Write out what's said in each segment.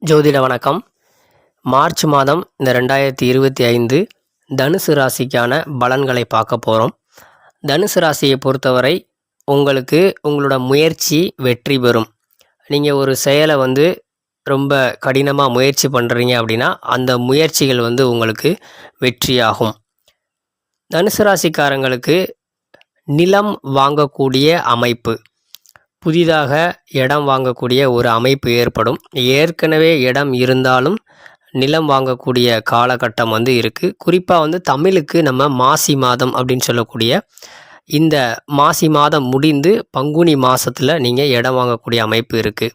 ஜோதிட வணக்கம். மார்ச் மாதம் இந்த 2025 தனுசு ராசிக்கான பலன்களை பார்க்க போகிறோம். தனுசு ராசியை பொறுத்தவரை உங்களுக்கு உங்களோட முயற்சி வெற்றி பெறும். நீங்கள் ஒரு செயலை ரொம்ப கடினமாக முயற்சி பண்ணுறீங்க அப்படின்னா அந்த முயற்சிகள் உங்களுக்கு வெற்றியாகும். தனுசு ராசிக்காரங்களுக்கு நிலம் வாங்கக்கூடிய அமைப்பு, புதிதாக இடம் வாங்கக்கூடிய ஒரு அமைப்பு ஏற்படும். ஏற்கனவே இடம் இருந்தாலும் நிலம் வாங்கக்கூடிய காலகட்டம் இருக்குது. குறிப்பாக தமிழுக்கு நம்ம மாசி மாதம் அப்படின்னு சொல்லக்கூடிய இந்த மாசி மாதம் முடிந்து பங்குனி மாதத்தில் நீங்கள் இடம் வாங்கக்கூடிய அமைப்பு இருக்குது.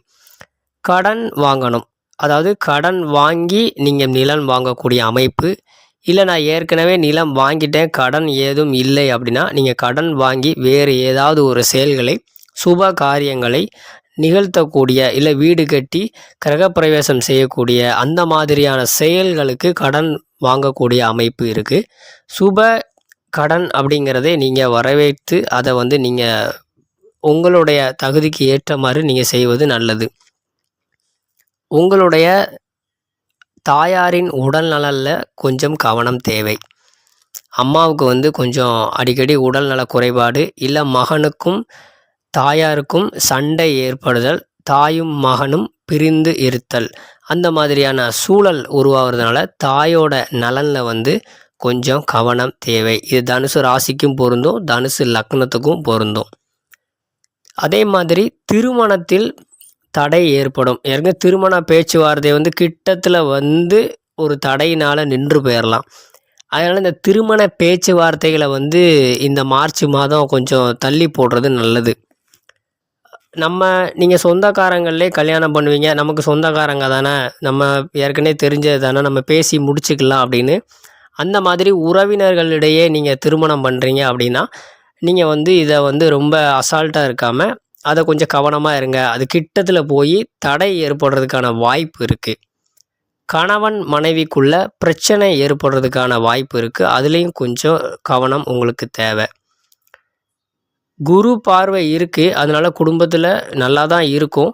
கடன் வாங்கணும், அதாவது கடன் வாங்கி நீங்கள் நிலம் வாங்கக்கூடிய அமைப்பு. இல்லை நான் ஏற்கனவே நிலம் வாங்கிட்டேன், கடன் ஏதும் இல்லை அப்படின்னா நீங்கள் கடன் வாங்கி வேறு ஏதாவது ஒரு செயல்களை, சுப காரியங்களை நிகழ்த்தக்கூடிய, இல்லை வீடு கட்டி கிரகப்பிரவேசம் செய்யக்கூடிய அந்த மாதிரியான செயல்களுக்கு கடன் வாங்கக்கூடிய அமைப்பு இருக்குது. சுப கடன் அப்படிங்கிறதே நீங்கள் வரவேற்று அதை நீங்கள் உங்களுடைய தகுதிக்கு ஏற்ற மாதிரி நீங்கள் செய்வது நல்லது. உங்களுடைய தாயாரின் உடல் நலனில் கொஞ்சம் கவனம் தேவை. அம்மாவுக்கு கொஞ்சம் அடிக்கடி உடல் நல குறைபாடு, இல்லை மகனுக்கும் தாயாருக்கும் சண்டை ஏற்படுதல், தாயும் மகனும் பிரிந்து இருத்தல், அந்த மாதிரியான சூழல் உருவாகிறதுனால தாயோட நலனில் கொஞ்சம் கவனம் தேவை. இது தனுசு ராசிக்கும் பொருந்தும், தனுசு லக்னத்துக்கும் பொருந்தும். அதே மாதிரி திருமணத்தில் தடை ஏற்படும். ஏற்கனவே திருமண பேச்சுவார்த்தை கிட்டத்தில் ஒரு தடையினால் நின்று போயிடலாம். அதனால் இந்த திருமண பேச்சுவார்த்தைகளை இந்த மார்ச் மாதம் கொஞ்சம் தள்ளி போடுறது நல்லது. நீங்கள் சொந்தக்காரங்களே கல்யாணம் பண்ணுவீங்க, நமக்கு சொந்தக்காரங்க தானே, நம்ம ஏற்கனவே தெரிஞ்சது தானே, நம்ம பேசி முடிச்சுக்கலாம் அப்படின்னு அந்த மாதிரி உறவினர்களிடையே நீங்கள் திருமணம் பண்ணுறீங்க அப்படின்னா நீங்கள் இதை ரொம்ப அசால்ட்டாக இருக்காமல் அதை கொஞ்சம் கவனமாக இருங்க. அது கிட்டத்தில் போய் தடை ஏற்படுறதுக்கான வாய்ப்பு இருக்குது. கணவன் மனைவிக்குள்ள பிரச்சனை ஏற்படுறதுக்கான வாய்ப்பு இருக்குது. அதுலேயும் கொஞ்சம் கவனம் உங்களுக்கு தேவை. குரு பார்வை இருக்குது, அதனால் குடும்பத்தில் நல்லா தான் இருக்கும்,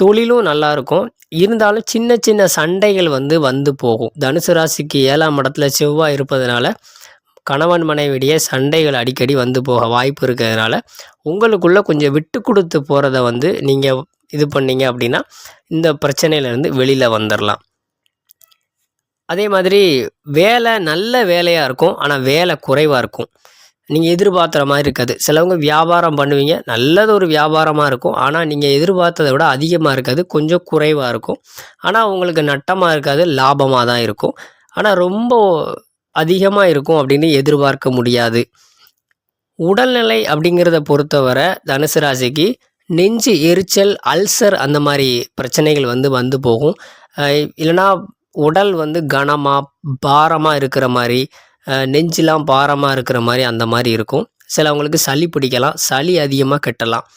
தொழிலும் நல்லா இருக்கும். இருந்தாலும் சின்ன சின்ன சண்டைகள் வந்து போகும். தனுசு ராசிக்கு 7ஆம் இடத்துல செவ்வாய் இருப்பதனால கணவன் மனைவிடையே சண்டைகள் அடிக்கடி போக வாய்ப்பு இருக்கிறதுனால உங்களுக்குள்ளே கொஞ்சம் விட்டு கொடுத்து போகிறத நீங்கள் இது பண்ணீங்க அப்படின்னா இந்த பிரச்சனையிலேருந்து வெளியில் வந்துடலாம். அதே மாதிரி வேலை நல்ல வேலையாக இருக்கும், ஆனால் வேலை குறைவாக இருக்கும். நீங்கள் எதிர்பார்க்குற மாதிரி இருக்காது. சிலவங்க வியாபாரம் பண்ணுவீங்க, நல்லது ஒரு வியாபாரமாக இருக்கும், ஆனால் நீங்கள் எதிர்பார்த்ததை விட அதிகமாக இருக்காது, கொஞ்சம் குறைவாக இருக்கும். ஆனால் உங்களுக்கு நட்டமாக இருக்காது, லாபமாக தான் இருக்கும். ஆனால் ரொம்ப அதிகமாக இருக்கும் அப்படின்னு எதிர்பார்க்க முடியாது. உடல்நிலை அப்படிங்கிறத பொறுத்தவரை தனுசு ராசிக்கு நெஞ்சு எரிச்சல், அல்சர் அந்த மாதிரி பிரச்சனைகள் வந்து போகும். இல்லைனா உடல் கனமாக பாரமாக இருக்கிற மாதிரி, நெஞ்செலாம் பாரமாக இருக்கிற மாதிரி அந்த மாதிரி இருக்கும். சிலவங்களுக்கு சளி பிடிக்கலாம், சளி அதிகமாக கட்டலாம்,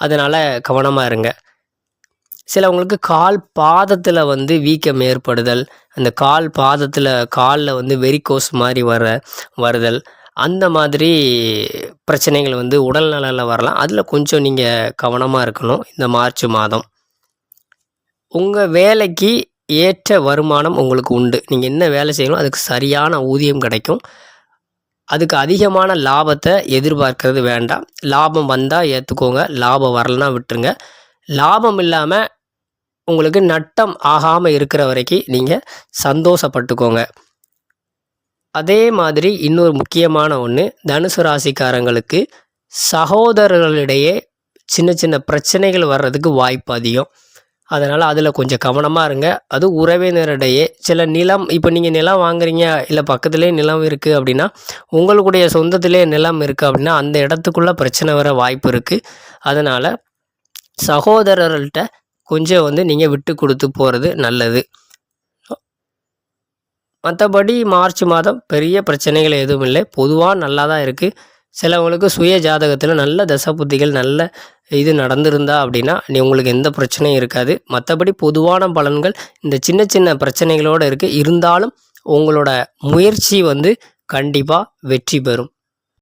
அதனால் கவனமாக இருங்க. சிலவங்களுக்கு கால் பாதத்தில் வீக்கம் ஏற்படுதல், அந்த கால் பாதத்தில் காலில் வெரிகோஸ் மாதிரி வருதல், அந்த மாதிரி பிரச்சனைகள் உடல் நலனில் வரலாம். அதில் கொஞ்சம் நீங்கள் கவனமாக இருக்கணும். இந்த மார்ச் மாதம் உங்கள் வேலைக்கு ஏற்ற வருமானம் உங்களுக்கு உண்டு. நீங்கள் என்ன வேலை செய்யணும் அதுக்கு சரியான ஊதியம் கிடைக்கும். அதுக்கு அதிகமான லாபத்தை எதிர்பார்க்கறது வேண்டாம். லாபம் வந்தால் ஏற்றுக்கோங்க, லாபம் வரலன்னா விட்டுருங்க. லாபம் இல்லாமல் உங்களுக்கு நட்டம் ஆகாமல் இருக்கிற வரைக்கும் நீங்கள் சந்தோஷப்பட்டுக்கோங்க. அதே மாதிரி இன்னொரு முக்கியமான ஒன்று, தனுசு ராசிக்காரங்களுக்கு சகோதரர்களிடையே சின்ன சின்ன பிரச்சனைகள் வர்றதுக்கு வாய்ப்பு அதிகம். அதனால் அதில் கொஞ்சம் கவனமாக இருங்க. அது உறவினரிடையே சில நிலம், இப்போ நீங்கள் நிலம் வாங்குறீங்க, இல்லை பக்கத்துலேயே நிலம் இருக்குது அப்படின்னா, உங்களுடைய சொந்தத்திலே நிலம் இருக்குது அப்படின்னா அந்த இடத்துக்குள்ளே பிரச்சனை வர வாய்ப்பு இருக்குது. அதனால் சகோதரர்கள்ட்ட கொஞ்சம் நீங்கள் விட்டு கொடுத்து போகிறது நல்லது. மற்றபடி மார்ச் மாதம் பெரிய பிரச்சனைகள் எதுவும் இல்லை, பொதுவாக நல்லா தான் இருக்குது. சிலவங்களுக்கு சுய ஜாதகத்தில் நல்ல தசபுத்திகள் நல்ல இது நடந்திருந்தா அப்படின்னா உங்களுக்கு எந்த பிரச்சனையும் இருக்காது. மற்றபடி பொதுவான பலன்கள் இந்த சின்ன சின்ன பிரச்சனைகளோடு இருக்குது. இருந்தாலும் உங்களோட முயற்சி கண்டிப்பாக வெற்றி பெறும்.